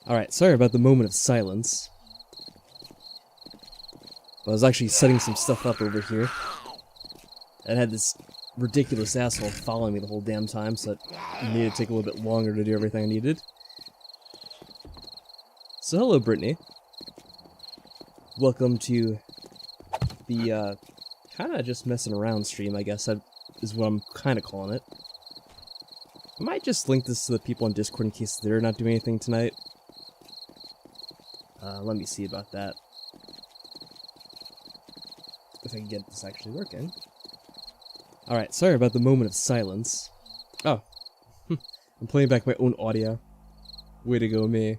Alright, sorry about the moment of silence. I was actually setting some stuff up over here. I had this ridiculous asshole following me the whole damn time, so it needed to take a little bit longer to do everything I needed. So hello, Brittany. Welcome to the, kinda just messing around stream, I guess. That is what I'm kinda calling it. I might just link this to the people on Discord in case they're not doing anything tonight. Let me see about that. If I can get this actually working. Alright, sorry about the moment of silence. Oh. I'm playing back my own audio. Way to go, me.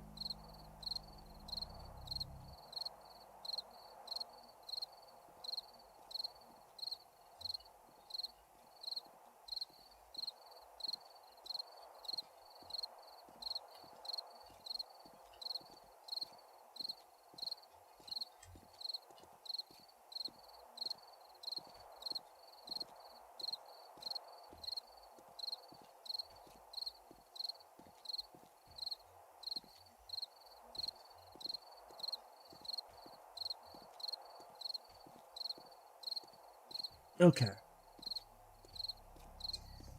Okay.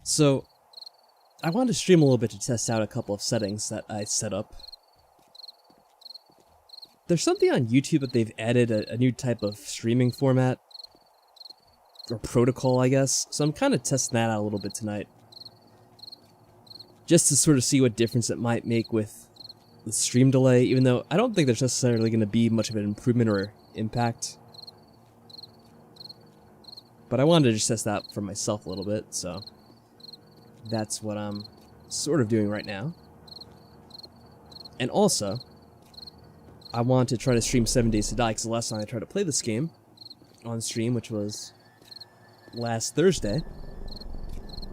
So, I wanted to stream a little bit to test out a couple of settings that I set up. There's something on YouTube that they've added, a new type of streaming format. Or protocol, I guess. So I'm kind of testing that out a little bit tonight. Just to sort of see what difference it might make with the stream delay, even though I don't think there's necessarily going to be much of an improvement or impact. But I wanted to just test that for myself a little bit, so that's what I'm sort of doing right now. And also, I want to try to stream 7 Days to Die, because the last time I tried to play this game on stream, which was last Thursday,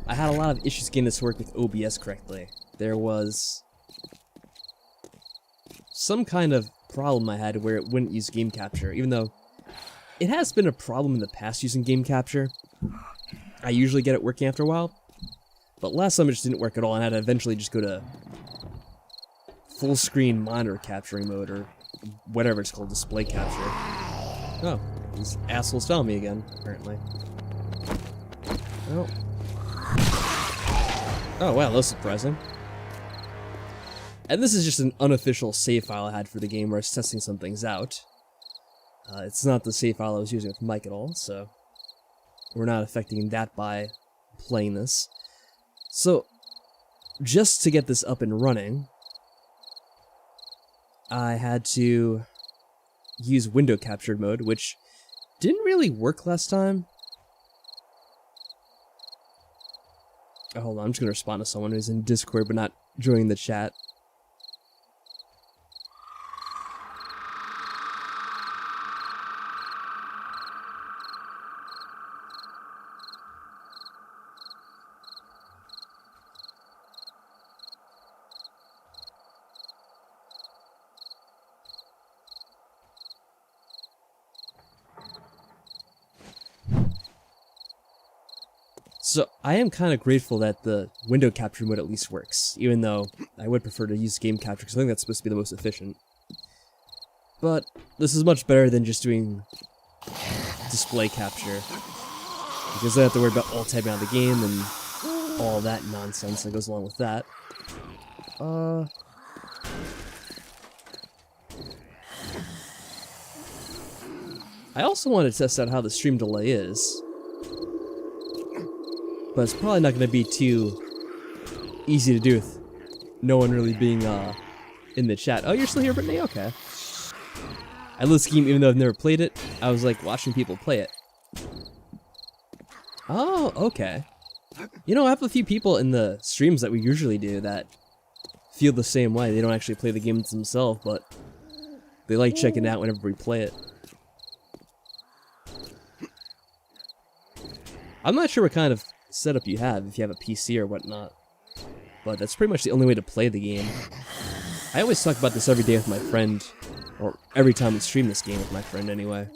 I had a lot of issues getting this to work with OBS correctly. There was some kind of problem I had where it wouldn't use game capture, even though it has been a problem in the past using game capture. I usually get it working after a while, but last time it just didn't work at all, and I had to eventually just go to full screen monitor capturing mode, or whatever it's called, display capture. Oh, these assholes found me again, apparently. Oh. Oh wow, that was surprising. And this is just an unofficial save file I had for the game where I was testing some things out. It's not the save file I was using with Mike at all, so we're not affecting that by playing this. So, just to get this up and running, I had to use window captured mode, which didn't really work last time. Oh, hold on, I'm just going to respond to someone who's in Discord but not joining the chat. So I am kind of grateful that the window capture mode at least works, even though I would prefer to use game capture because I think that's supposed to be the most efficient. But this is much better than just doing display capture, because I don't have to worry about alt-tabbing out of the game and all that nonsense that goes along with that. I also want to test out how the stream delay is, but it's probably not going to be too easy to do with no one really being in the chat. Oh, you're still here, Brittany? Okay. I love this game even though I've never played it. I was like watching people play it. Oh, okay. You know, I have a few people in the streams that we usually do that feel the same way. They don't actually play the games themselves, but they like checking it out whenever we play it. I'm not sure what kind of setup you have, if you have a PC or whatnot, but that's pretty much the only way to play the game. I always talk about this every day with my friend, or every time we stream this game with my friend anyway.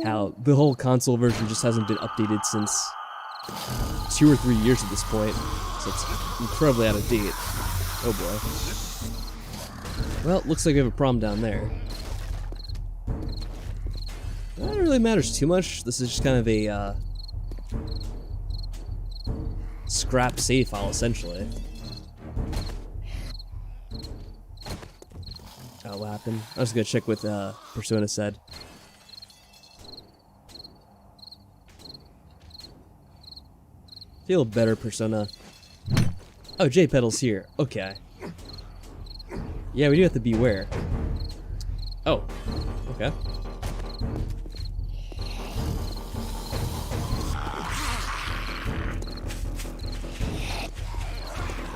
How the whole console version just hasn't been updated since 2 or 3 years at this point, so it's incredibly out of date. Oh boy. Well, looks like we have a problem down there. That don't really matters too much. This is just kind of a scrap save file, essentially. Oh, what happened? I was gonna check what Persona said. Feel better, Persona. Oh, J-Pedal's here. Okay. Yeah, we do have to beware. Oh. Okay.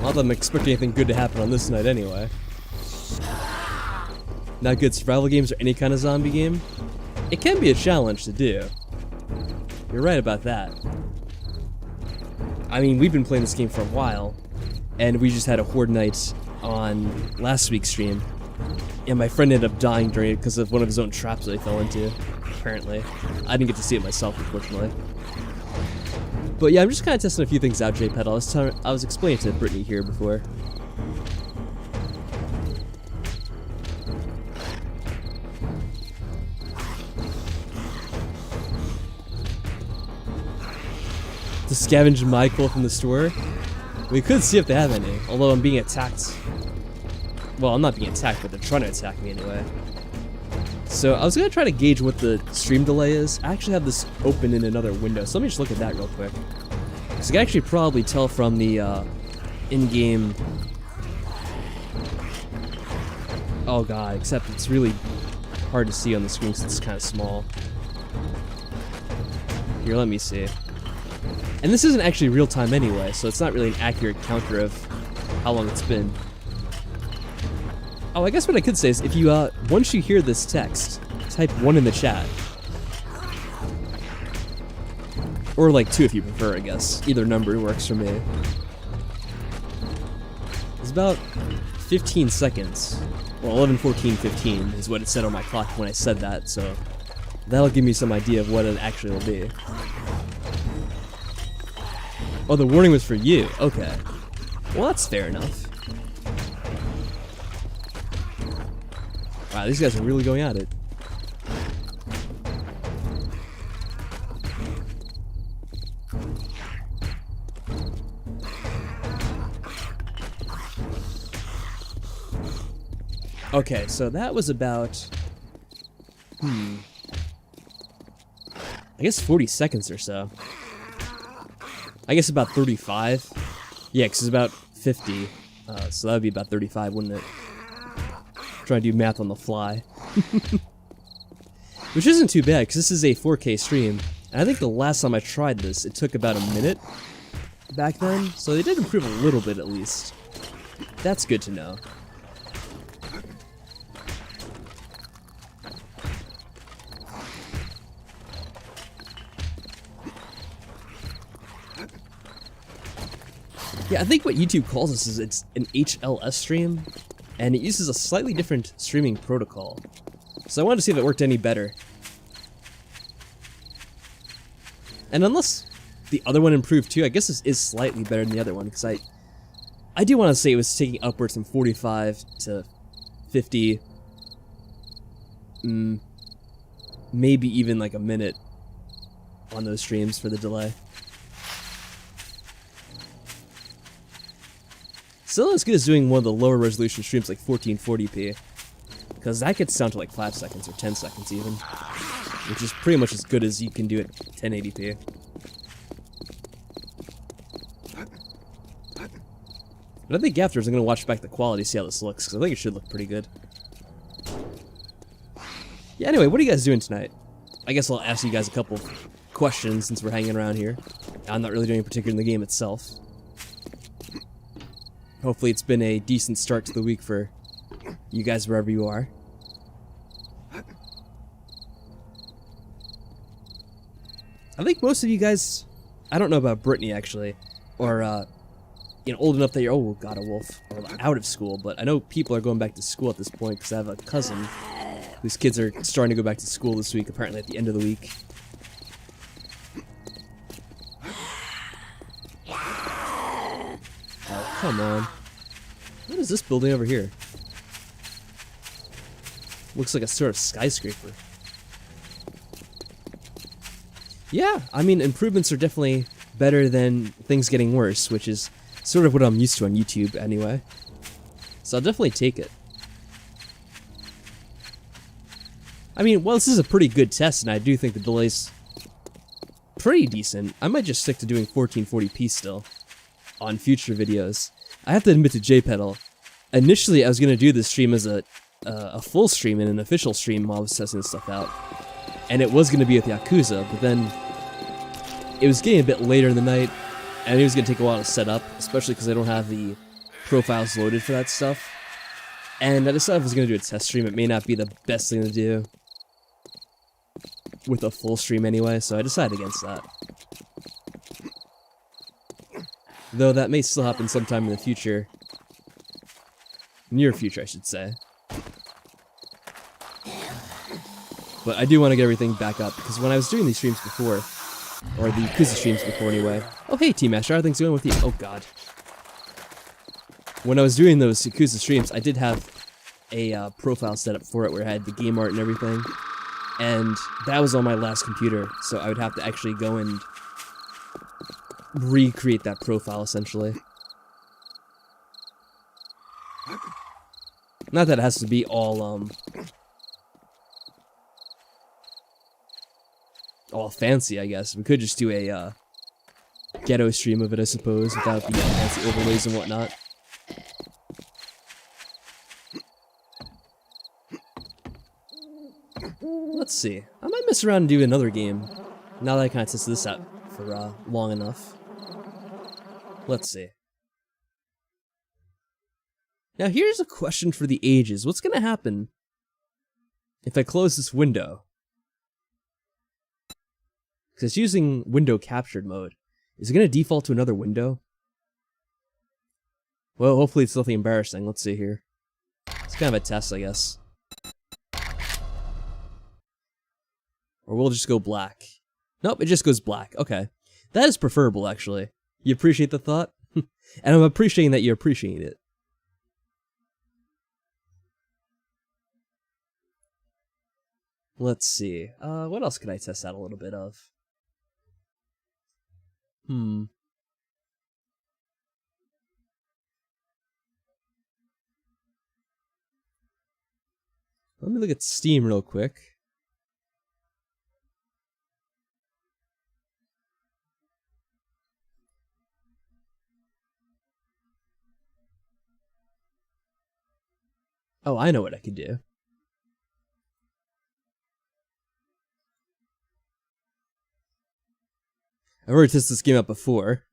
Not that I'm expecting anything good to happen on this night anyway. Not good survival games or any kind of zombie game. It can be a challenge to do. You're right about that. I mean, we've been playing this game for a while, and we just had a horde night on last week's stream, and my friend ended up dying during it because of one of his own traps that he fell into, apparently. I didn't get to see it myself, unfortunately. But yeah, I'm just kind of testing a few things out, J-Pedal. I was explaining to Brittany here before. To scavenge my coal from the store. We could see if they have any, although I'm being attacked. Well, I'm not being attacked, but they're trying to attack me anyway. So I was going to try to gauge what the stream delay is. I actually have this open in another window, so let me just look at that real quick. So you can actually probably tell from the in-game... Oh god, except it's really hard to see on the screen since it's kind of small. Here, let me see. And this isn't actually real time anyway, so it's not really an accurate counter of how long it's been. Oh, I guess what I could say is if you, once you hear this text, type 1 in the chat. Or like 2 if you prefer, I guess. Either number works for me. It's about 15 seconds. Well, 11, 14, 15 is what it said on my clock when I said that, so that'll give me some idea of what it actually will be. Oh, the warning was for you. Okay. Well, that's fair enough. Wow, these guys are really going at it. Okay, so that was about... I guess 40 seconds or so. I guess about 35. Yeah, because it's about 50. So that would be about 35, wouldn't it? Trying to do math on the fly. Which isn't too bad, because this is a 4K stream. And I think the last time I tried this, it took about a minute back then. So they did improve a little bit, at least. That's good to know. Yeah, I think what YouTube calls this is it's an HLS stream, and it uses a slightly different streaming protocol. So I wanted to see if it worked any better. And unless the other one improved too. I guess this is slightly better than the other one, because I do want to say it was taking upwards from 45 to 50, maybe even like a minute on those streams for the delay. Still not as good as doing one of the lower resolution streams like 1440p, because that gets down to like 5 seconds or 10 seconds even, which is pretty much as good as you can do at 1080p. But I think afterwards I'm going to watch back the quality, see how this looks, because I think it should look pretty good. Yeah, anyway, what are you guys doing tonight? I guess I'll ask you guys a couple questions since we're hanging around here. I'm not really doing anything particular in the game itself. Hopefully it's been a decent start to the week for you guys wherever you are. I think most of you guys, I don't know about Brittany actually, or you know, old enough that you're, oh god, a wolf, or out of school, but I know people are going back to school at this point because I have a cousin whose kids are starting to go back to school this week, apparently at the end of the week. Oh, come on. What is this building over here? Looks like a sort of skyscraper. Yeah, I mean, improvements are definitely better than things getting worse, which is sort of what I'm used to on YouTube anyway. So I'll definitely take it. I mean, well, this is a pretty good test, and I do think the delay's pretty decent. I might just stick to doing 1440p still on future videos. I have to admit to JPedal, initially I was going to do this stream as a full stream and an official stream while I was testing this stuff out. And it was going to be with Yakuza, but then it was getting a bit later in the night, and it was going to take a while to set up, especially because I don't have the profiles loaded for that stuff. And I decided if I was going to do a test stream, it may not be the best thing to do with a full stream anyway, so I decided against that. Though that may still happen sometime in the future. Near future, I should say. But I do want to get everything back up, because when I was doing these streams before, or the Yakuza streams before anyway. Oh hey T-Master, how are things going with you? Oh god. When I was doing those Yakuza streams, I did have a profile set up for it where I had the game art and everything. And that was on my last computer, so I would have to actually go and recreate that profile, essentially. Not that it has to be all fancy, I guess. We could just do a ghetto stream of it, I suppose, without the fancy overlays and whatnot. Let's see. I might mess around and do another game, now that I kind of tested this out for long enough. Let's see. Now here's a question for the ages. What's going to happen if I close this window? Because it's using window captured mode. Is it going to default to another window? Well, hopefully it's nothing embarrassing. Let's see here. It's kind of a test, I guess. Or we'll just go black. Nope, it just goes black. Okay. That is preferable, actually. You appreciate the thought? And I'm appreciating that you appreciate it. Let's see. What else could I test out a little bit of? Let me look at Steam real quick. Oh, I know what I could do. I've already tested this game out before,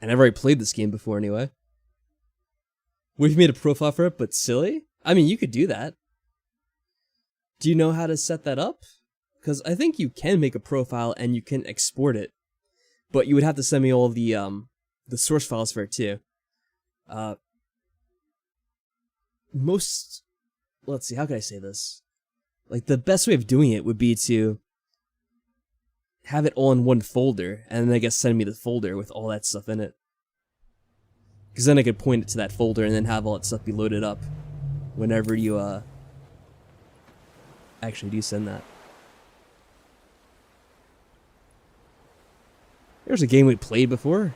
and I've already played this game before anyway. We've made a profile for it, but silly? I mean, you could do that. Do you know how to set that up? Because I think you can make a profile and you can export it, but you would have to send me all the source files for it too. Let's see, how can I say this? Like, the best way of doing it would be to have it all in one folder, and then I guess send me the folder with all that stuff in it. Because then I could point it to that folder and then have all that stuff be loaded up whenever you actually do send that. There's a game we played before.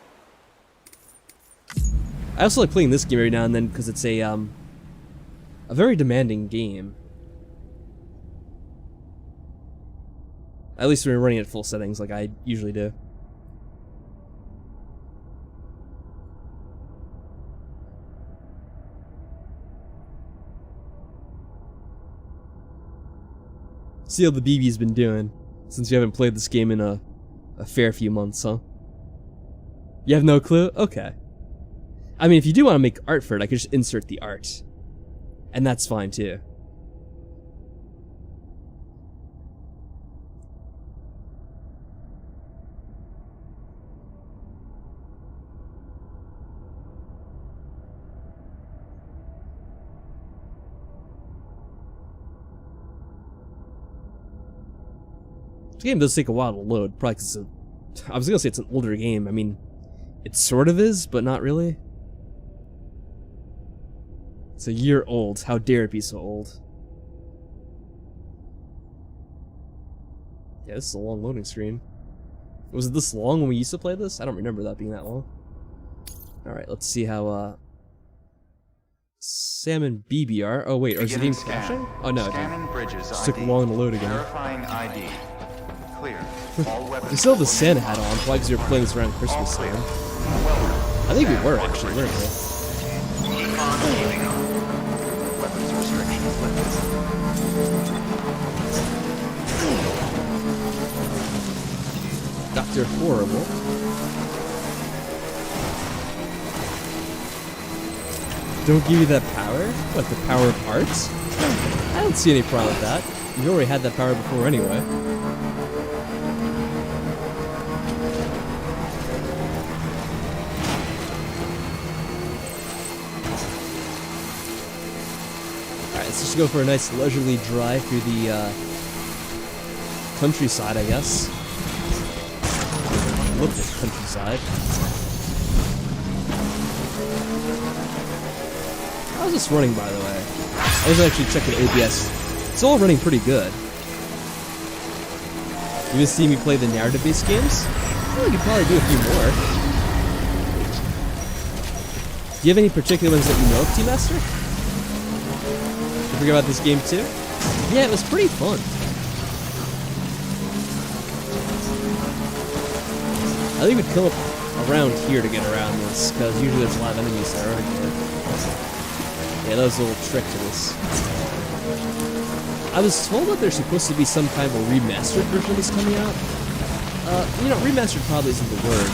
I also like playing this game every now and then because it's a very demanding game. At least when we're running at full settings like I usually do. See how the BB's been doing since you haven't played this game in a fair few months, huh? You have no clue? Okay. I mean, if you do want to make art for it, I could just insert the art. And that's fine, too. This game does take a while to load, probably because I was gonna say it's an older game. I mean, it sort of is, but not really. It's a year old. How dare it be so old? Yeah, this is a long loading screen. Was it this long when we used to play this? I don't remember that being that long. Alright, let's see how, Sam and BB are. Oh wait, is the game crashing? Oh no, it just took long to load again. Verifying ID. Clear. All weapons. We still have the Santa hat on, probably because we were playing this around Christmas time. I think we were actually, weren't we? Weapons restrictions lifted. Dr. Horrible. Don't give you that power? What, the power of arts? I don't see any problem with that. You already had that power before anyway. Let's just go for a nice leisurely drive through the countryside, I guess. Look at the countryside. How's this running, by the way? I was actually checking OBS. It's all running pretty good. You just see me play the narrative-based games? Well, we could probably do a few more. Do you have any particular ones that you know of, Team Master? Forget about this game too? Yeah, it was pretty fun. I think we'd come up around here to get around this, because usually there's a lot of enemies that are around here. Yeah, that was a little trick to this. I was told that there's supposed to be some kind of a remastered version of this coming out. You know, remastered probably isn't the word,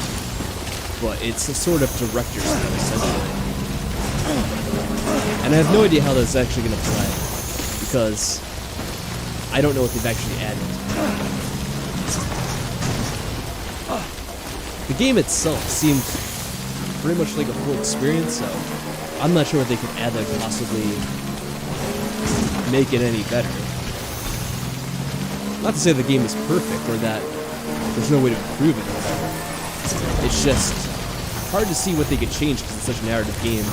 but it's a sort of director's cut, essentially. And I have no idea how that's actually going to play, because I don't know what they've actually added. The game itself seemed pretty much like a full experience, so I'm not sure what they could add that could possibly make it any better. Not to say the game is perfect, or that there's no way to improve it or whatever. It's just hard to see what they could change because it's such a narrative game.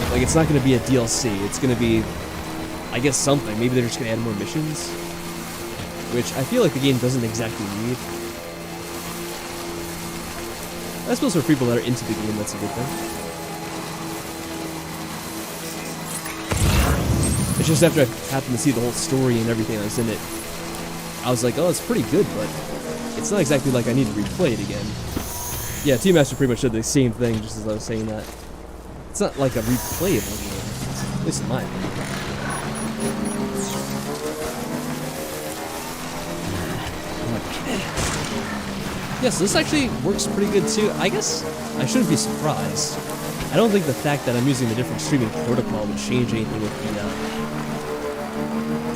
Like, it's not going to be a DLC, it's going to be, I guess, something. Maybe they're just going to add more missions, which I feel like the game doesn't exactly need. I suppose for people that are into the game, that's a good thing. It's just after I happened to see the whole story and everything that was in it, I was like, oh, it's pretty good, but it's not exactly like I need to replay it again. Yeah, Team Master pretty much did the same thing, just as I was saying that. It's not like a replayable game, at least in my opinion. Yeah, so this actually works pretty good too. I guess I shouldn't be surprised. I don't think the fact that I'm using the different streaming protocol would change anything with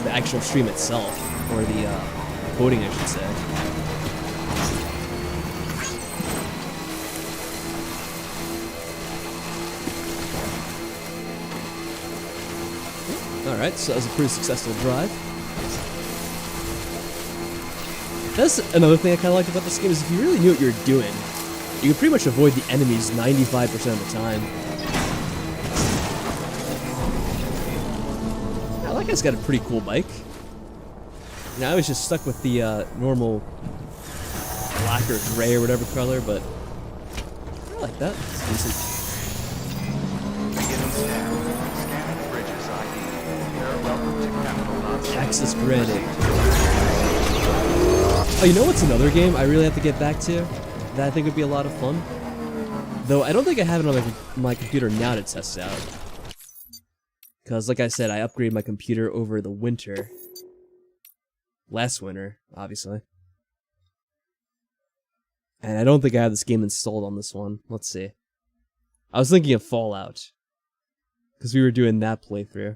the actual stream itself, or the coding, I should say. Alright, so that was a pretty successful drive. That's another thing I kind of liked about this game, is if you really knew what you were doing, you could pretty much avoid the enemies 95% of the time. Oh, that guy's got a pretty cool bike. Now I was just stuck with the normal black or gray or whatever color, but I like that. It's decent. Beginning scan the bridge's ID. You're welcome to Capital. Access granted. Oh, you know what's another game I really have to get back to that I think would be a lot of fun? Though I don't think I have it on my computer now to test out. Because, like I said, I upgraded my computer over the winter. Last winter, obviously. And I don't think I have this game installed on this one. Let's see. I was thinking of Fallout. Because we were doing that playthrough.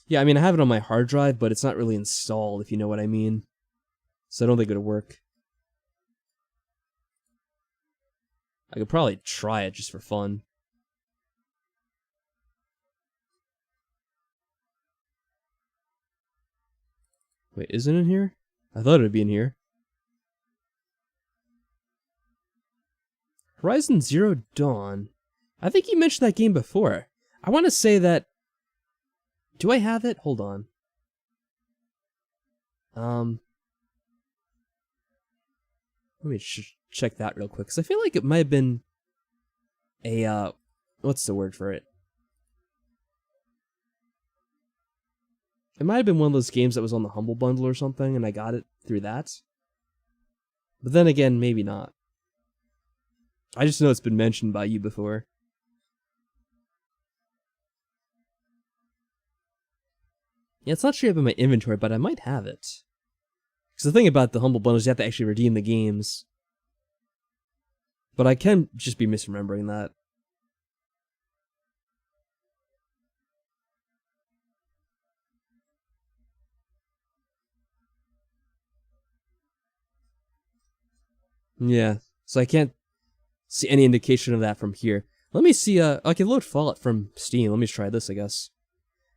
Yeah, I mean, I have it on my hard drive, but it's not really installed, if you know what I mean. So I don't think it would work. I could probably try it just for fun. Wait, isn't it in here? I thought it would be in here. Horizon Zero Dawn. I think you mentioned that game before. I want to say that... Do I have it? Hold on. Let me check that real quick, because I feel like it might have been a, what's the word for it? It might have been one of those games that was on the Humble Bundle or something, and I got it through that. But then again, maybe not. I just know it's been mentioned by you before. Yeah, it's not showing up in my inventory, but I might have it. Because the thing about the Humble Bundle is you have to actually redeem the games. But I can just be misremembering that. Yeah, so I can't see any indication of that from here. Let me see, I can load Fallout from Steam. Let me try this, I guess.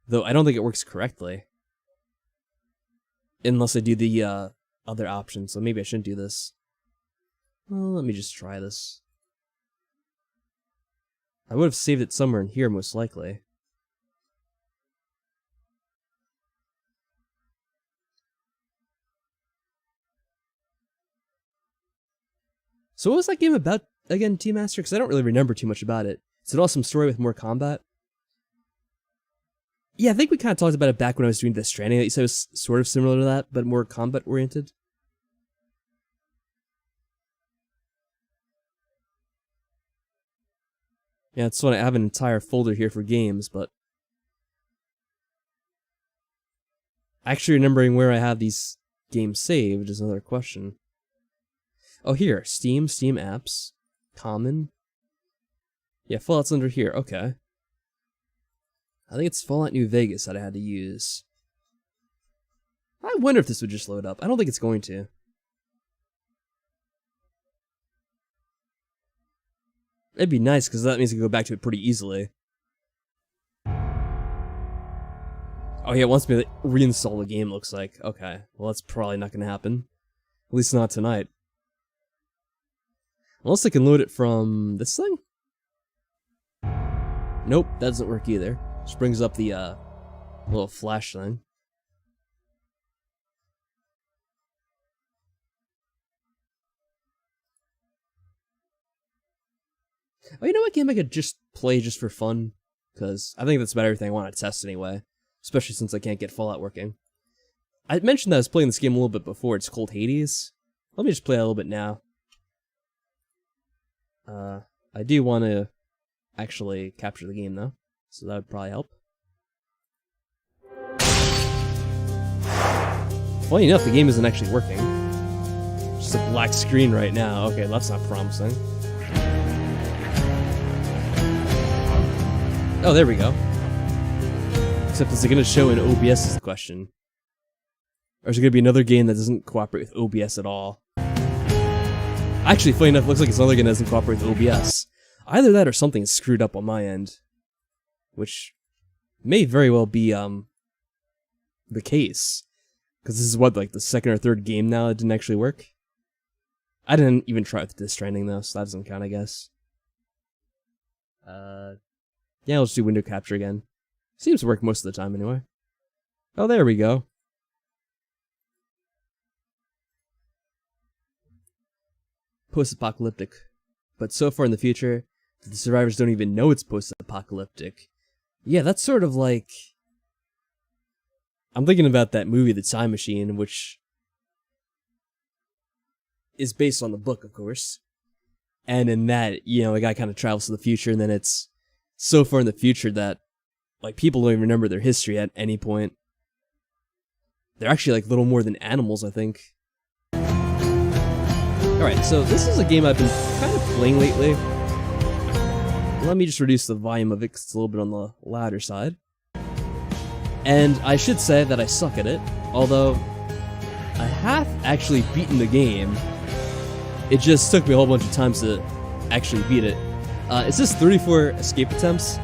Though I don't think it works correctly. Unless I do the other option, so maybe I shouldn't do this. Well, let me just try this. I would have saved it somewhere in here, most likely. So what was that game about again, T-Master? Because I don't really remember too much about it. Is it an awesome story with more combat? Yeah, I think we kind of talked about it back when I was doing Death Stranding. That you said it was sort of similar to that, but more combat-oriented. Yeah, it's funny. I have an entire folder here for games, but... Actually remembering where I have these games saved is another question. Oh, here. Steam apps, common. Yeah, Fallout's under here. Okay. I think it's Fallout New Vegas that I had to use. I wonder if this would just load up. I don't think it's going to. It'd be nice, because that means I can go back to it pretty easily. Oh yeah, it wants me to reinstall the game, looks like. Okay, well that's probably not going to happen. At least not tonight. Unless I can load it from this thing? Nope, that doesn't work either. Just brings up the little flash thing. Oh, you know what game I could just play just for fun? Because I think that's about everything I want to test anyway. Especially since I can't get Fallout working. I mentioned that I was playing this game a little bit before. It's called Hades. Let me just play that a little bit now. I do want to actually capture the game though. So that would probably help. Funny enough, the game isn't actually working. Just a black screen right now. Okay, that's not promising. Oh, there we go. Except is it going to show in OBS is the question. Or is it going to be another game that doesn't cooperate with OBS at all? Actually, funny enough, it looks like it's another game that doesn't cooperate with OBS. Either that or something's screwed up on my end. Which may very well be, the case. Because this is what, like, the second or third game now that didn't actually work? I didn't even try with Death Stranding, though, so that doesn't count, I guess. Yeah, let's do window capture again. Seems to work most of the time, anyway. Oh, there we go. Post-apocalyptic. But so far in the future, the survivors don't even know it's post-apocalyptic. Yeah, that's sort of like... I'm thinking about that movie, The Time Machine, which is based on the book, of course. And in that, you know, a guy kind of travels to the future, and then it's so far in the future that, like, people don't even remember their history at any point. They're actually, like, little more than animals, I think. Alright, so this is a game I've been kind of playing lately. Let me just reduce the volume of it, because it's a little bit on the louder side. And I should say that I suck at it, although I have actually beaten the game. It just took me a whole bunch of times to actually beat it. It says 34 escape attempts.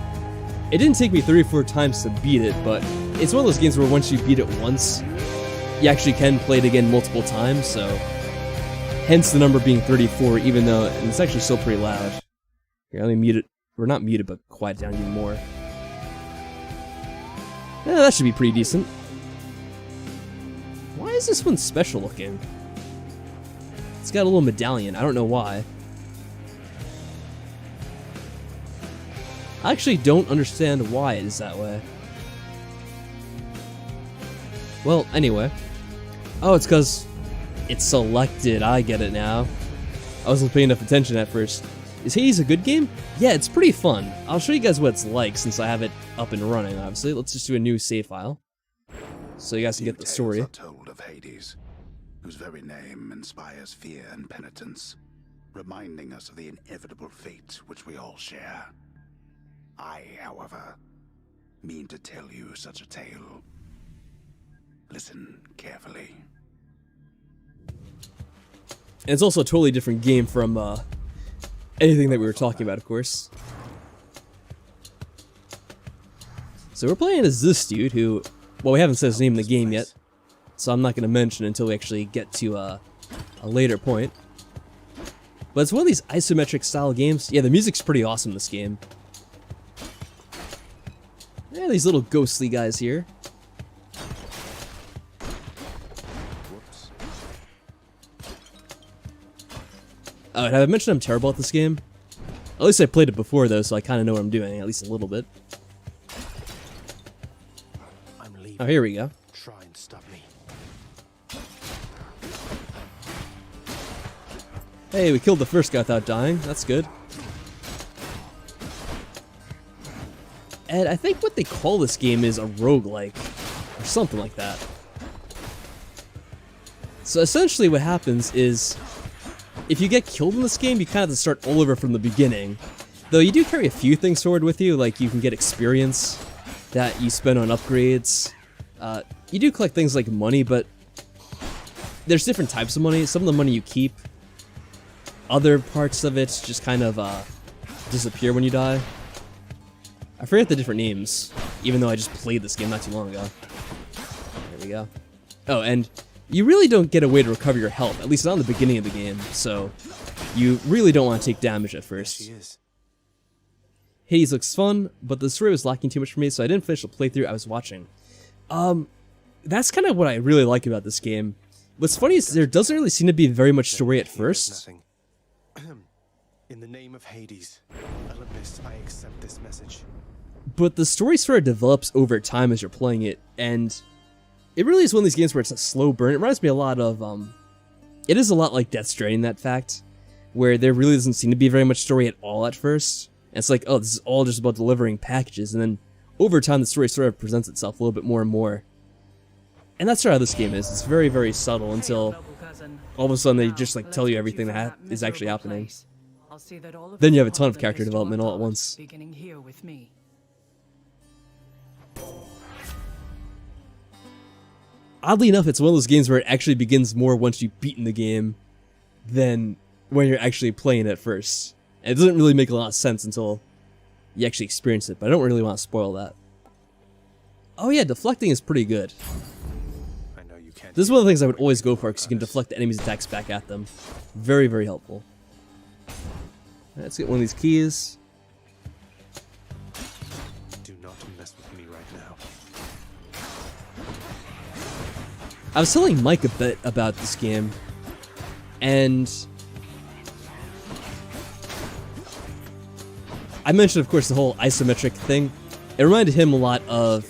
It didn't take me 34 times to beat it, but it's one of those games where once you beat it once, you actually can play it again multiple times, so hence the number being 34, even though and it's actually still pretty loud. Here, let me mute it. Or not mute it, but quiet down even more. Yeah, that should be pretty decent. Why is this one special looking? It's got a little medallion. I don't know why. I actually don't understand why it is that way. Well, anyway. Oh, it's because it's selected. I get it now. I wasn't paying enough attention at first. Is Hades a good game? Yeah, it's pretty fun. I'll show you guys what it's like since I have it up and running, obviously. Let's just do a new save file, so you guys can get the story. Are told of Hades, whose very name inspires fear and penitence, reminding us of the inevitable fate which we all share. I, however, mean to tell you such a tale. Listen carefully. And it's also a totally different game from, anything that we were talking about, of course. So we're playing as this dude who, well, we haven't said his name in the game yet, so I'm not going to mention it until we actually get to a later point. But it's one of these isometric style games. Yeah, the music's pretty awesome in this game. Yeah, these little ghostly guys here. Oh, and have I mentioned I'm terrible at this game? At least I played it before, though, so I kind of know what I'm doing, at least a little bit. Oh, here we go. Try and stop me. Hey, we killed the first guy without dying. That's good. And I think what they call this game is a roguelike, or something like that. So essentially what happens is, if you get killed in this game, you kind of have to start all over from the beginning. Though you do carry a few things forward with you, like you can get experience that you spend on upgrades. You do collect things like money, but there's different types of money. Some of the money you keep. Other parts of it just kind of disappear when you die. I forget the different names, even though I just played this game not too long ago. There we go. Oh, and you really don't get a way to recover your health, at least not in the beginning of the game, so you really don't want to take damage at first. Hades looks fun, but the story was lacking too much for me, so I didn't finish the playthrough I was watching. That's kind of what I really like about this game. What's funny is there doesn't really seem to be very much story at first. In the name of Hades, Olympus, I accept this message. But the story sort of develops over time as you're playing it, and it really is one of these games where it's a slow burn. It reminds me a lot of, it is a lot like Death Stranding in that fact, where there really doesn't seem to be very much story at all at first. And it's like, oh, this is all just about delivering packages, and then over time the story sort of presents itself a little bit more and more. And that's sort of how this game is. It's very, very subtle until all of a sudden they just like tell you everything that is actually happening. Then you have a ton of character development all at once. Beginning here with me. Oddly enough, it's one of those games where it actually begins more once you've beaten the game than when you're actually playing it first. And it doesn't really make a lot of sense until you actually experience it, but I don't really want to spoil that. Oh yeah, deflecting is pretty good. I know you can't. This is one of the things I would always go for because you can deflect the enemy's attacks back at them. Very, very helpful. Alright, let's get one of these keys. Do not mess with me right now. I was telling Mike a bit about this game, and I mentioned, of course, the whole isometric thing. It reminded him a lot of,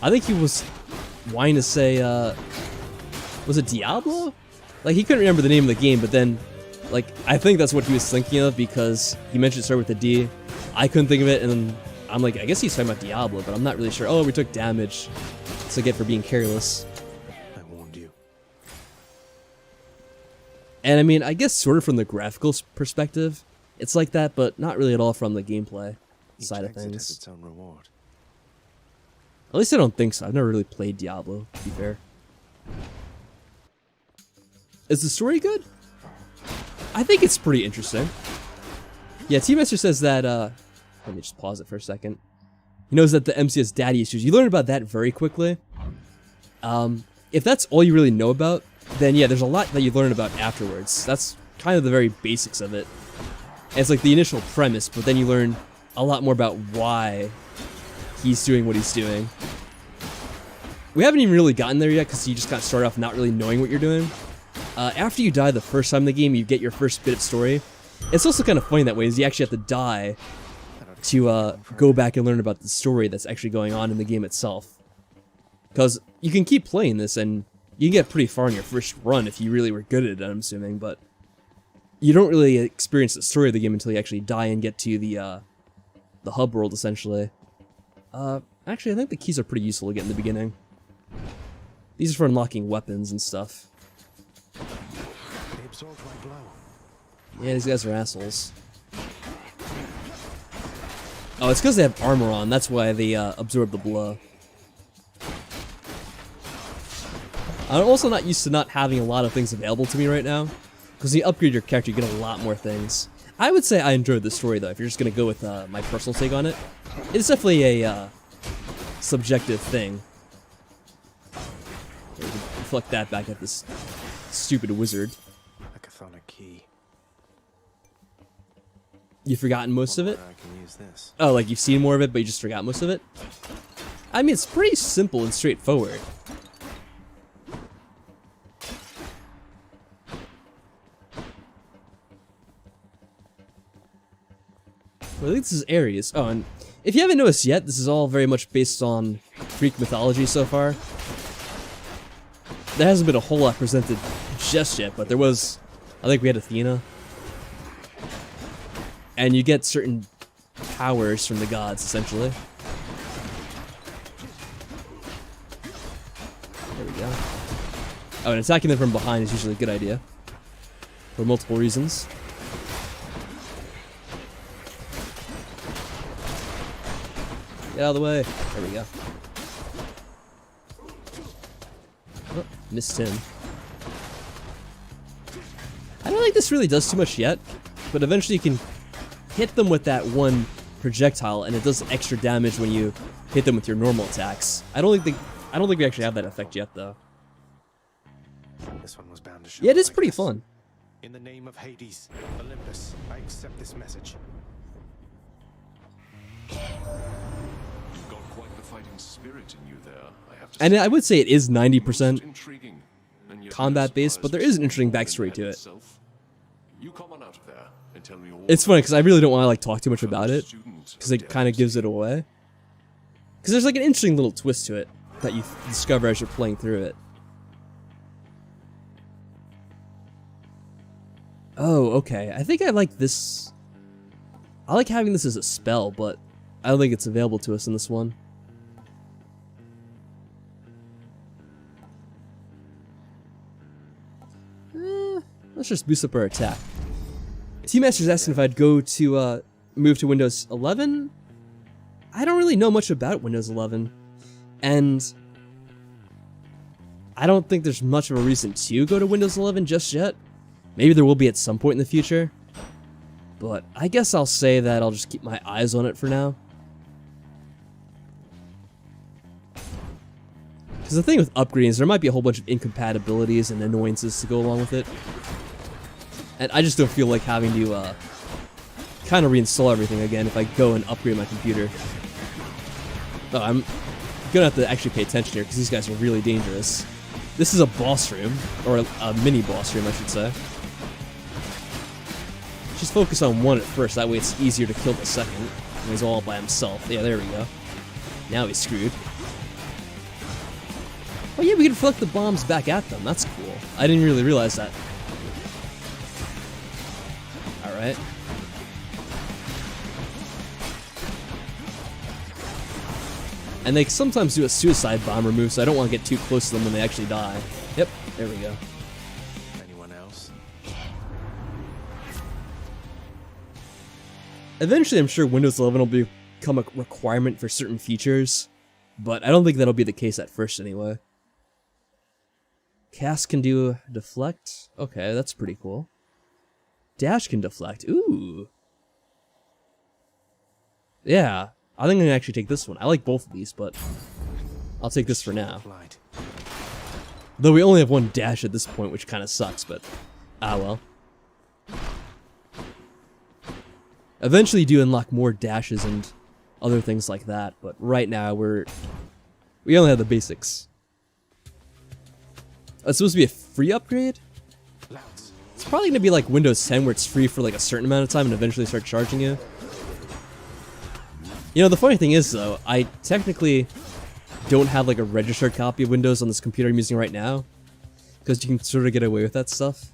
I think he was wanting to say, was it Diablo? Like, he couldn't remember the name of the game, but then, like, I think that's what he was thinking of because he mentioned it started with a D. I couldn't think of it, and then I'm like, I guess he's talking about Diablo, but I'm not really sure. Oh, we took damage to get for being careless. I warned you. And I mean, I guess sort of from the graphical perspective, it's like that, but not really at all from the gameplay side of Each exit has things. its own reward. At least I don't think so. I've never really played Diablo, to be fair. Is the story good? I think it's pretty interesting. Yeah, T-Master says that, let me just pause it for a second. He knows that the MC has daddy issues. You learn about that very quickly. If that's all you really know about, then yeah, there's a lot that you learn about afterwards. That's kind of the very basics of it. And it's like the initial premise, but then you learn a lot more about why he's doing what he's doing. We haven't even really gotten there yet, because you just got started off not really knowing what you're doing. After you die the first time in the game, you get your first bit of story. It's also kind of funny that way, is you actually have to die to go back and learn about the story that's actually going on in the game itself. Because you can keep playing this, and you can get pretty far in your first run if you really were good at it, I'm assuming, but you don't really experience the story of the game until you actually die and get to the hub world, essentially. Actually, I think the keys are pretty useful to get in the beginning. These are for unlocking weapons and stuff. They absorbed my blow. Yeah, these guys are assholes. Oh, it's because they have armor on. That's why they absorb the blow. I'm also not used to not having a lot of things available to me right now. Because when you upgrade your character, you get a lot more things. I would say I enjoyed the story, though, if you're just going to go with my personal take on it. It's definitely a subjective thing. Here, we can reflect that back at this stupid wizard. A chthonic key. You've forgotten most of it? I can use this. Oh, like you've seen more of it, but you just forgot most of it? I mean, it's pretty simple and straightforward. Well, I think this is Ares. Oh, and if you haven't noticed yet, this is all very much based on Greek mythology so far. There hasn't been a whole lot presented just yet, but there was, I think we had Athena. And you get certain powers from the gods, essentially. There we go. Oh, and attacking them from behind is usually a good idea. For multiple reasons. Get out of the way. There we go. Oh, missed him. I don't think this really does too much yet, but eventually you can hit them with that one projectile, and it does extra damage when you hit them with your normal attacks. I don't think we actually have that effect yet, though. This one was bound to show Yeah, it is like pretty this. fun. In the name of Hades, Olympus, I accept this message. You've got quite the fighting spirit in you there, I have to And say. I would say it is 90% Most intriguing, and yet combat-based, no but there is an interesting surprise backstory to it. itself. You come on out of there and tell me all It's funny, because I really don't want to like talk too much from about the it, student because of it kind of devils. gives it away. Because there's like an interesting little twist to it that you discover as you're playing through it. Oh, okay. I think I like this. I like having this as a spell, but I don't think it's available to us in this one. Let's just boost up our attack. T-Master's asking if I'd go to move to Windows 11. I don't really know much about Windows 11, and I don't think there's much of a reason to go to Windows 11 just yet. Maybe there will be at some point in the future. But I guess I'll say that I'll just keep my eyes on it for now. Because the thing with upgrading is there might be a whole bunch of incompatibilities and annoyances to go along with it. And I just don't feel like having to kind of reinstall everything again if I go and upgrade my computer. Oh, I'm gonna have to actually pay attention here because these guys are really dangerous. This is a boss room, or a mini boss room I should say. Just focus on one at first, that way it's easier to kill the second. And he's all by himself. Yeah, there we go. Now he's screwed. Oh yeah, we can deflect the bombs back at them. That's cool. I didn't really realize that. Alright. And they sometimes do a suicide bomb remove, so I don't want to get too close to them when they actually die. Yep, there we go. Anyone else? Eventually, I'm sure Windows 11 will become a requirement for certain features, but I don't think that'll be the case at first anyway. Cast can do deflect. Okay, that's pretty cool. Dash can deflect. Ooh. Yeah, I think I'm gonna actually take this one. I like both of these, but I'll take this for now. Though we only have one dash at this point, which kind of sucks, but ah well. Eventually you do unlock more dashes and other things like that, but right now we only have the basics. It's supposed to be a free upgrade? It's probably gonna be like Windows 10 where it's free for like a certain amount of time and eventually start charging you. You know, the funny thing is though, I technically don't have like a registered copy of Windows on this computer I'm using right now, because you can sort of get away with that stuff.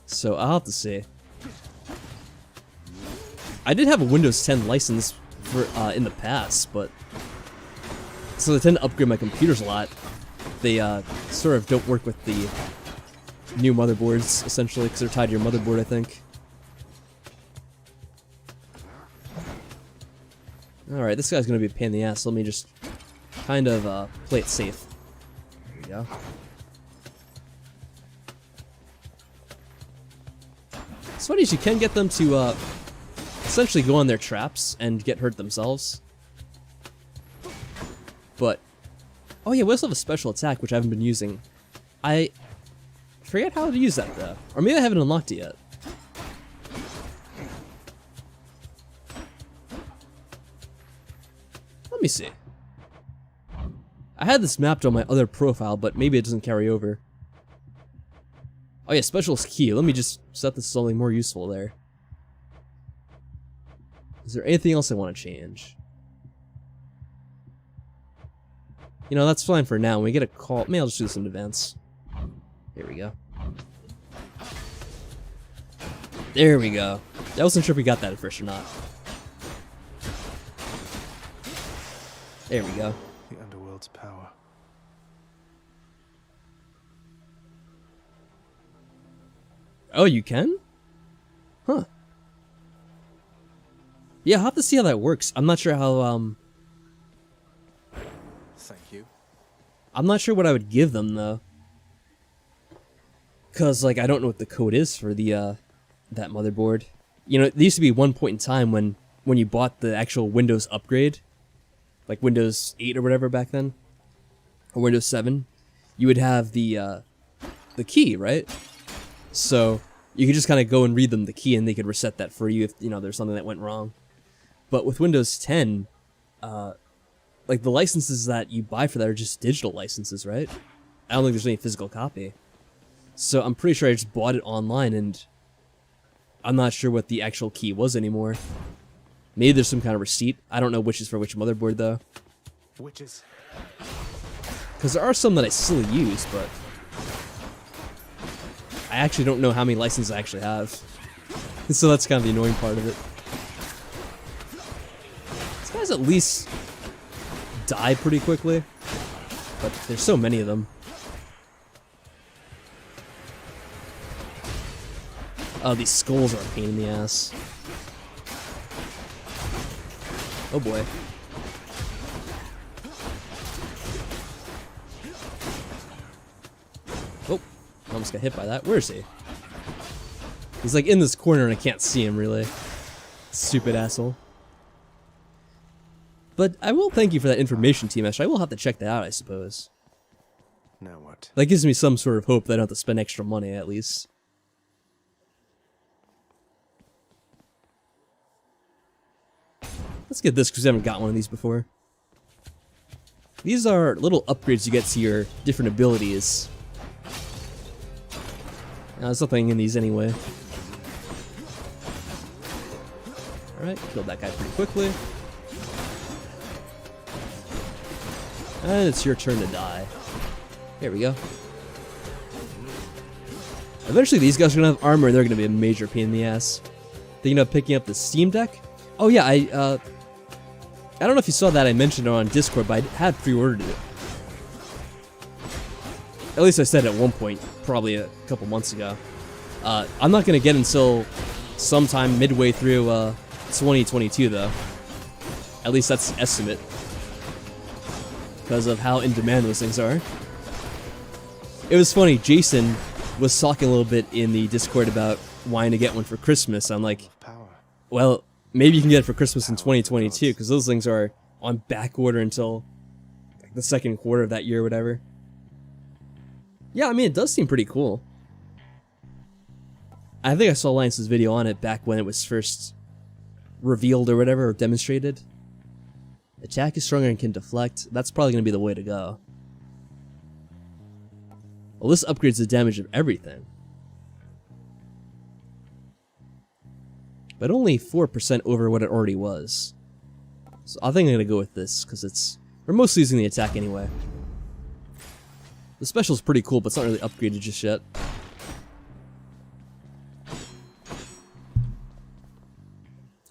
So I'll have to see. I did have a Windows 10 license for in the past, but so they tend to upgrade my computers a lot. They sort of don't work with the new motherboards essentially because they're tied to your motherboard, I think. Alright, this guy's gonna be a pain in the ass. Let me just kind of play it safe. There we go. It's funny is you can get them to essentially go on their traps and get hurt themselves. But oh yeah, we also have a special attack which I haven't been using. I forget how to use that though. Or maybe I haven't unlocked it yet. Let me see. I had this mapped on my other profile, but maybe it doesn't carry over. Oh yeah, specialist key. Let me just set this to something more useful there. Is there anything else I want to change? You know, that's fine for now. When we get a call, maybe I'll just do this in advance. Here we go. There we go. I wasn't sure if we got that at first or not. There we go. The underworld's power. Oh, you can? Huh. Yeah, I'll have to see how that works. I'm not sure how, Thank you. I'm not sure what I would give them, though. Cause, like, I don't know what the code is for the, that motherboard. You know, there used to be one point in time when you bought the actual Windows upgrade, like Windows 8 or whatever back then, or Windows 7, you would have the key, right? So, you could just kind of go and read them the key and they could reset that for you if, you know, there's something that went wrong. But with Windows 10, like the licenses that you buy for that are just digital licenses, right? I don't think there's any physical copy. So I'm pretty sure I just bought it online and I'm not sure what the actual key was anymore. Maybe there's some kind of receipt. I don't know which is for which motherboard though. Witches. Because there are some that I still use, but I actually don't know how many licenses I actually have. So that's kind of the annoying part of it. These guys at least die pretty quickly, but there's so many of them. Oh, these skulls are a pain in the ass. Oh boy. Oh, almost got hit by that. Where is he? He's like in this corner and I can't see him really. Stupid asshole. But I will thank you for that information, T-Mesh. I will have to check that out, I suppose. Now what? That gives me some sort of hope that I don't have to spend extra money, at least. Let's get this, because we haven't got one of these before. These are little upgrades you get to your different abilities. There's nothing in these anyway. Alright, killed that guy pretty quickly. And it's your turn to die. There we go. Eventually these guys are going to have armor and they're going to be a major pain in the ass. Thinking of picking up the Steam Deck? Oh yeah, I don't know if you saw that I mentioned it on Discord, but I had pre-ordered it. At least I said at one point, probably a couple months ago. I'm not going to get until sometime midway through 2022 though. At least that's the estimate. Because of how in demand those things are. It was funny, Jason was talking a little bit in the Discord about wanting to get one for Christmas. I'm like, well, maybe you can get it for Christmas in 2022, because those things are on back order until like the second quarter of that year or whatever. Yeah, I mean, it does seem pretty cool. I think I saw Linus's video on it back when it was first revealed or whatever, or demonstrated. Attack is stronger and can deflect. That's probably going to be the way to go. Well, this upgrades the damage of everything. But only 4% over what it already was. So I think I'm going to go with this, because we're mostly using the attack anyway. The special's pretty cool, but it's not really upgraded just yet.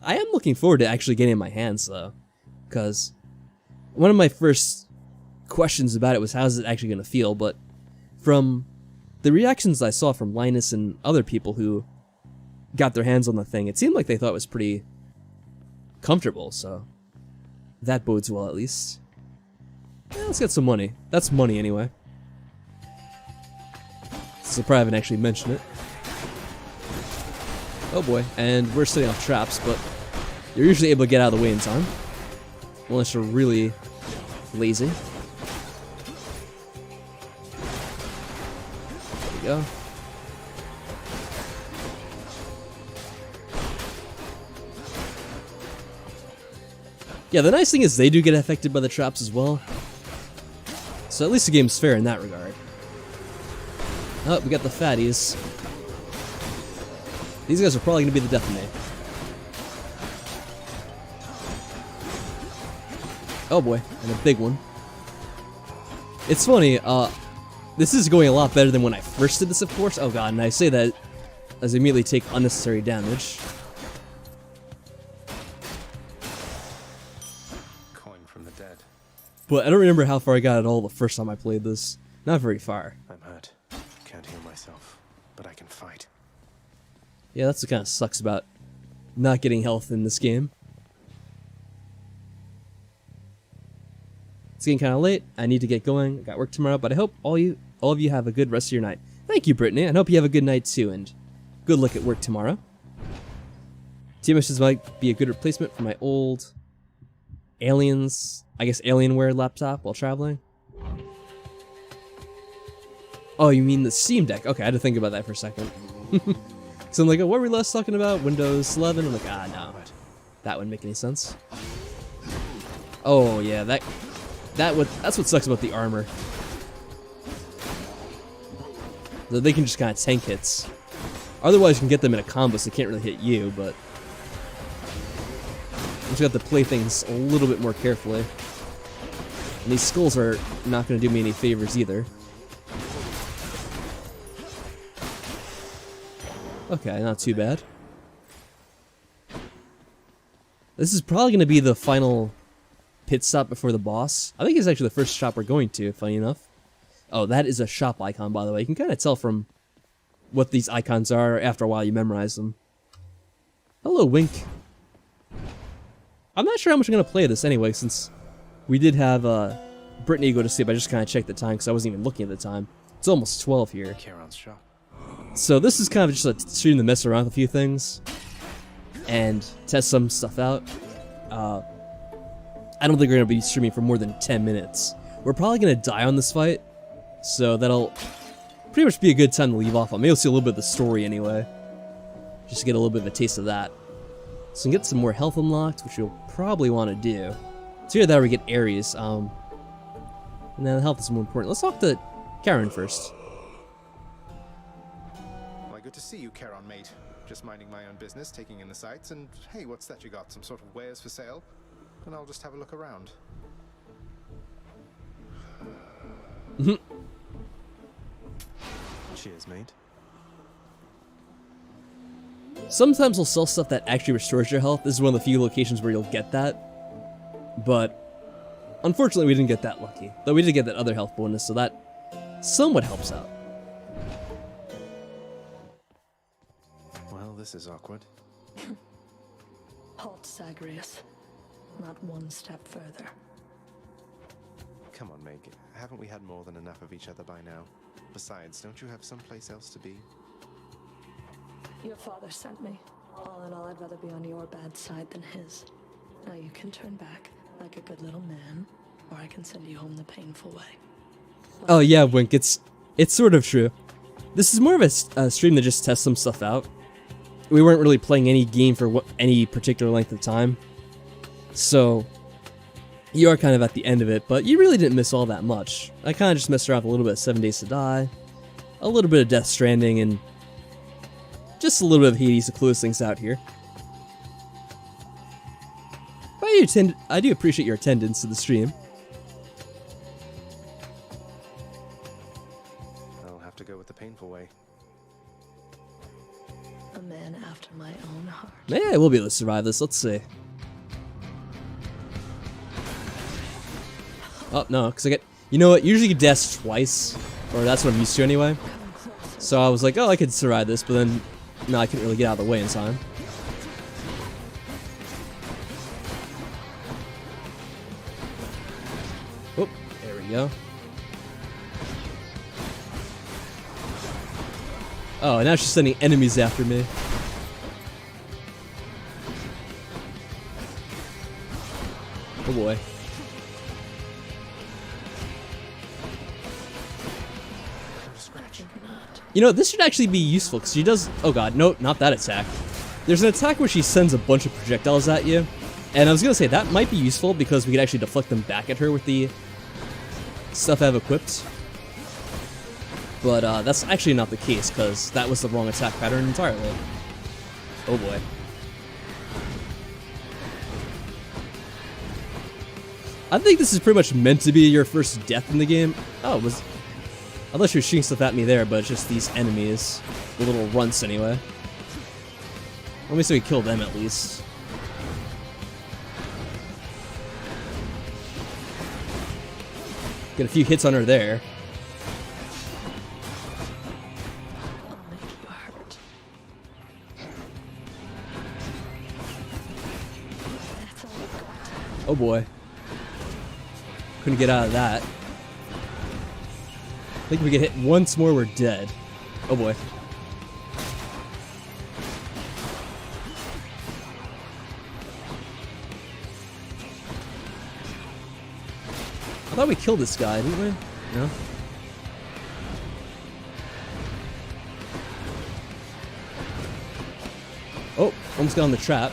I am looking forward to actually getting it in my hands, though. Because one of my first questions about it was, how's it actually going to feel? But from the reactions I saw from Linus and other people who got their hands on the thing, it seemed like they thought it was pretty comfortable, so that bodes well at least. Yeah, let's get some money. That's money anyway. So probably haven't actually mentioned it. Oh boy, and we're setting off traps, but you're usually able to get out of the way in time. Unless you're really lazy. There we go. Yeah, the nice thing is they do get affected by the traps as well. So at least the game's fair in that regard. Oh, we got the fatties. These guys are probably going to be the death of me. Oh boy, and a big one. It's funny, this is going a lot better than when I first did this, of course. Oh god, and I say that as I immediately take unnecessary damage. Coin from the dead. But I don't remember how far I got at all the first time I played this. Not very far. I'm hurt. Can't heal myself, but I can fight. Yeah, that's what kind of sucks about not getting health in this game. It's getting kind of late. I need to get going. I got work tomorrow, but I hope all of you have a good rest of your night. Thank you, Brittany. I hope you have a good night too, and good luck at work tomorrow. TMS's might be a good replacement for my old Alienware laptop while traveling. Oh, you mean the Steam Deck? Okay, I had to think about that for a second. So I'm like, oh, what were we last talking about? Windows 11? I'm like, no. That wouldn't make any sense. Oh, yeah, that's what sucks about the armor. They can just kind of tank hits. Otherwise, you can get them in a combo, so they can't really hit you, but you just have to play things a little bit more carefully. And these skulls are not going to do me any favors either. Okay, not too bad. This is probably going to be the final pit stop before the boss. I think it's actually the first shop we're going to, funny enough. Oh, that is a shop icon, by the way. You can kind of tell from what these icons are. After a while, you memorize them. Hello, Wink. I'm not sure how much I'm going to play this anyway, since we did have Brittany go to sleep. I just kind of checked the time, because I wasn't even looking at the time. It's almost 12 here. Kieran's shop. So this is kind of just a stream to mess around with a few things and test some stuff out. I don't think we're going to be streaming for more than 10 minutes. We're probably going to die on this fight, so that'll pretty much be a good time to leave off on. Maybe we'll see a little bit of the story anyway, just to get a little bit of a taste of that. So we can get some more health unlocked, which you'll probably want to do. So here that we get Ares, and then the health is more important. Let's talk to Karen first. Why, good to see you, Kieran, mate. Just minding my own business, taking in the sights, and hey, what's that you got? Some sort of wares for sale? And I'll just have a look around. Cheers, mate. Sometimes we'll sell stuff that actually restores your health. This is one of the few locations where you'll get that. But unfortunately, we didn't get that lucky. Though we did get that other health bonus, so that somewhat helps out. Well, this is awkward. Halt, Zagreus. Not one step further. Come on, Meg. Haven't we had more than enough of each other by now? Besides, don't you have someplace else to be? Your father sent me. All in all, I'd rather be on your bad side than his. Now you can turn back like a good little man, or I can send you home the painful way. Oh yeah, Wink, it's sort of true. This is more of a stream to just test some stuff out. We weren't really playing any game for any particular length of time. So, you are kind of at the end of it, but you really didn't miss all that much. I kind of just messed around with a little bit of 7 Days to Die, a little bit of Death Stranding, and just a little bit of Hades to close things out here. But I do appreciate your attendance to the stream. I'll have to go with the painful way. A man after my own heart. Yeah, we'll be able to survive this. Let's see. Oh, no, because I get... You know what? Usually you dash twice. Or that's what I'm used to anyway. So I was like, oh, I could survive this, but then... No, I couldn't really get out of the way in time. Oh, there we go. Oh, now she's sending enemies after me. Oh boy. You know, this should actually be useful, because she does... Oh god, no, not that attack. There's an attack where she sends a bunch of projectiles at you, and I was going to say, that might be useful, because we could actually deflect them back at her with the stuff I have equipped. But that's actually not the case, because that was the wrong attack pattern entirely. Oh boy. I think this is pretty much meant to be your first death in the game. Oh, it was... I thought she was shooting stuff at me there, but it's just these enemies. The little runts, anyway. Let me see if we kill them, at least. Get a few hits on her there. I'll make you hurt. That's all I've got. Oh boy. Couldn't get out of that. I think if we get hit once more, we're dead. Oh boy. I thought we killed this guy, didn't we? No? Oh, almost got on the trap.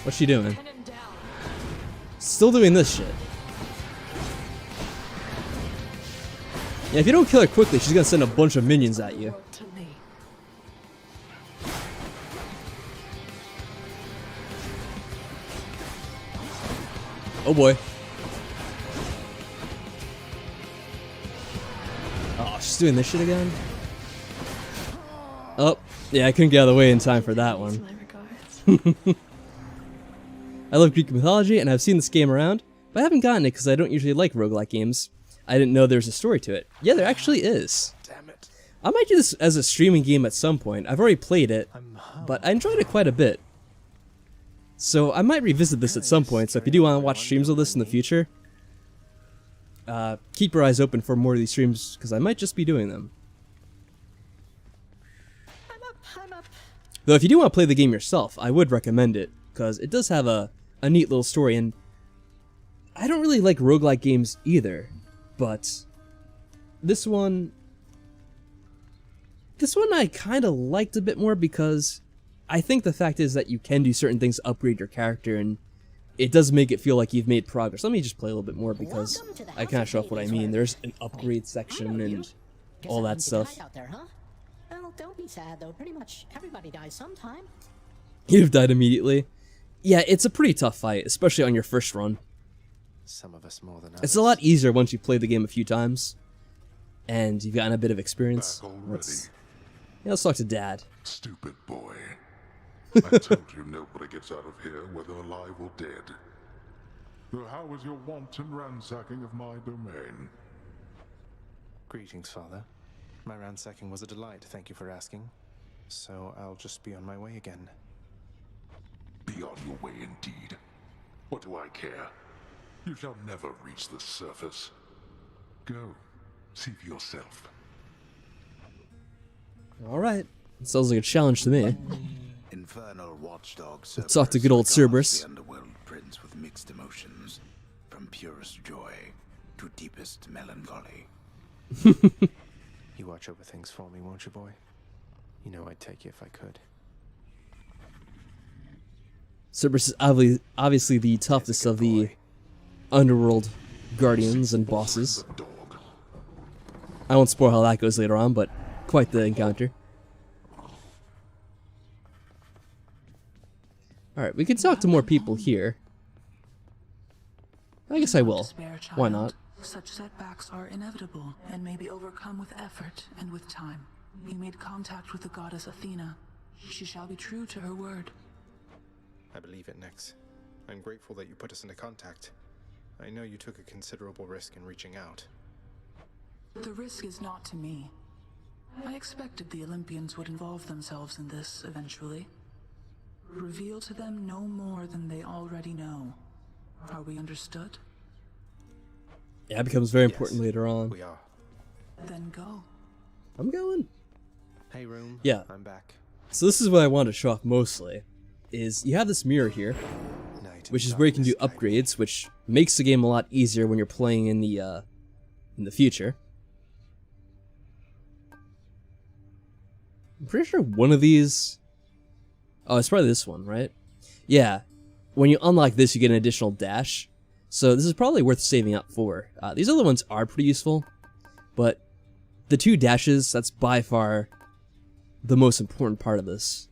What's she doing? Still doing this shit. Yeah, if you don't kill her quickly, she's gonna send a bunch of minions at you. To me. Oh boy. Oh, she's doing this shit again? Oh, yeah, I couldn't get out of the way in time for that one. My regards. I love Greek mythology, and I've seen this game around, but I haven't gotten it because I don't usually like roguelike games. I didn't know there's a story to it. Yeah, there actually is. Damn it. I might do this as a streaming game at some point. I've already played it, but I enjoyed it quite a bit. So I might revisit this at some point, so if you do want to watch streams of this in the future, keep your eyes open for more of these streams, because I might just be doing them. I'm up. Though if you do want to play the game yourself, I would recommend it, because it does have a neat little story, and I don't really like roguelike games either, but this one I kind of liked a bit more, because I think the fact is that you can do certain things to upgrade your character, and it does make it feel like you've made progress. Let me just play a little bit more, because I kind of show off what I mean. There's an upgrade section and all that stuff. Out there, huh? Well, don't be sad though. Pretty much everybody dies sometime. You've died immediately. Yeah, it's a pretty tough fight, especially on your first run. Some of us more than others. It's a lot easier once you play the game a few times, and you've gotten a bit of experience. Back already. Let's talk to Dad. Stupid boy. I told you nobody gets out of here, whether alive or dead. So how was your wanton ransacking of my domain? Greetings, Father. My ransacking was a delight, thank you for asking. So I'll just be on my way again. Be on your way indeed. What do I care? You shall never reach the surface. Go, see for yourself. Alright. Sounds like a challenge to me. Infernal watchdog Let's talk to good old Cerberus. The underworld prince with mixed emotions, from purest joy to deepest melancholy. You watch over things for me, won't you, boy? You know I'd take you if I could. Cerberus is obviously the toughest of the underworld guardians and bosses. I won't spoil how that goes later on, but quite the encounter. Alright, we can talk to more people here. I guess I will. Why not? Such setbacks are inevitable and may be overcome with effort and with time. You made contact with the goddess Athena. She shall be true to her word. I believe it, Nyx. I'm grateful that you put us into contact. I know you took a considerable risk in reaching out. The risk is not to me. I expected the Olympians would involve themselves in this eventually. Reveal to them no more than they already know. Are we understood? Yeah, it becomes very important later on. We are. Then go. I'm going. Hey, room. Yeah. I'm back. So this is what I want to show off mostly, is you have this mirror here, which is where you can do upgrades, which makes the game a lot easier when you're playing in the future. I'm pretty sure one of these... Oh, it's probably this one, right? Yeah. When you unlock this, you get an additional dash. So this is probably worth saving up for. These other ones are pretty useful, but the 2 dashes, that's by far the most important part of this.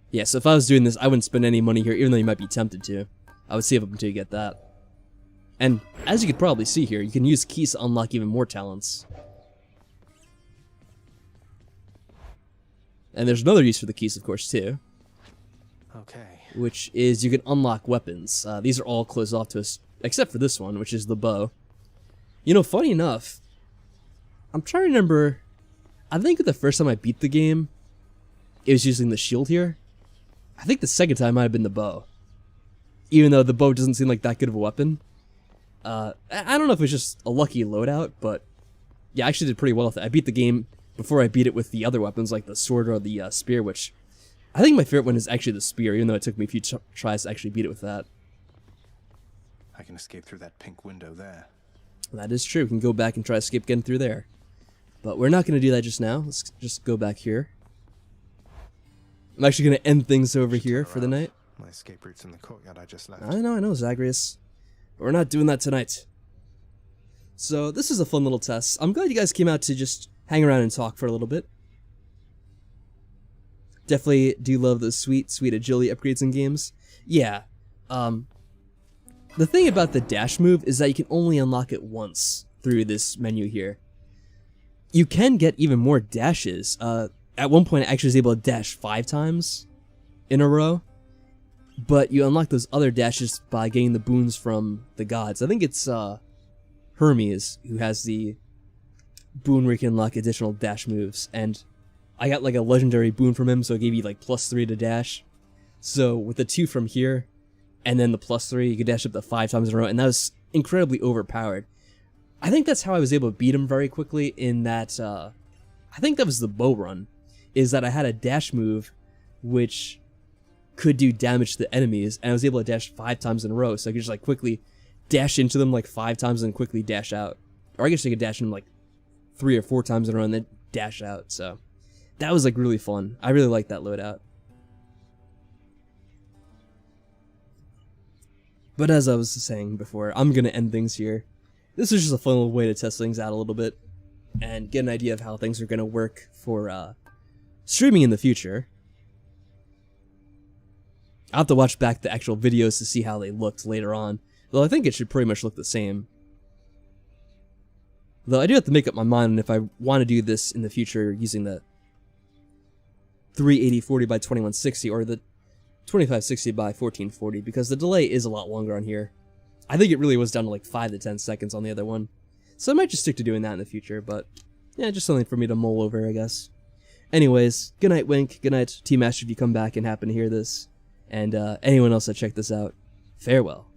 Yeah, so if I was doing this, I wouldn't spend any money here, even though you might be tempted to. I would save up until you get that. And as you could probably see here, you can use keys to unlock even more talents. And there's another use for the keys, of course, too. Okay. Which is you can unlock weapons. These are all closed off to us, except for this one, which is the bow. You know, funny enough, I'm trying to remember, I think the first time I beat the game, it was using the shield here. I think the second time might have been the bow. Even though the bow doesn't seem like that good of a weapon. I don't know if it was just a lucky loadout, but yeah, I actually did pretty well with it. I beat the game before I beat it with the other weapons, like the sword or the spear, which I think my favorite one is actually the spear, even though it took me a few tries to actually beat it with that. I can escape through that pink window there. That is true. We can go back and try to escape getting through there. But we're not going to do that just now. Let's just go back here. I'm actually going to end things over here for the night. My escape route's in the courtyard I just left. I know, Zagreus. But we're not doing that tonight. So, this is a fun little test. I'm glad you guys came out to just hang around and talk for a little bit. Definitely do love those sweet, sweet agility upgrades in games. Yeah. The thing about the dash move is that you can only unlock it once through this menu here. You can get even more dashes. At one point, I actually was able to dash 5 times in a row. But you unlock those other dashes by getting the boons from the gods. I think it's Hermes who has the boon where you can unlock additional dash moves. And I got like a legendary boon from him, so it gave you like +3 to dash. So with the 2 from here, and then the +3, you could dash up to 5 times in a row, and that was incredibly overpowered. I think that's how I was able to beat him very quickly in that, I think that was the bow run, is that I had a dash move which could do damage to the enemies, and I was able to dash 5 times in a row, so I could just like quickly dash into them like 5 times and quickly dash out. Or I guess I could dash in like 3 or 4 times in a row and then dash out, so that was like really fun. I really liked that loadout. But as I was saying before, I'm gonna end things here. This is just a fun little way to test things out a little bit and get an idea of how things are gonna work for streaming in the future. I'll have to watch back the actual videos to see how they looked later on, though I think it should pretty much look the same. Though I do have to make up my mind on if I want to do this in the future using the 380/40 by 2160 or the 2560 by 1440, because the delay is a lot longer on here. I think it really was down to like 5 to 10 seconds on the other one. So I might just stick to doing that in the future, but yeah, just something for me to mull over, I guess. Anyways, good night, Wink. Good night, T-Master, if you come back and happen to hear this. And anyone else that checked this out, farewell.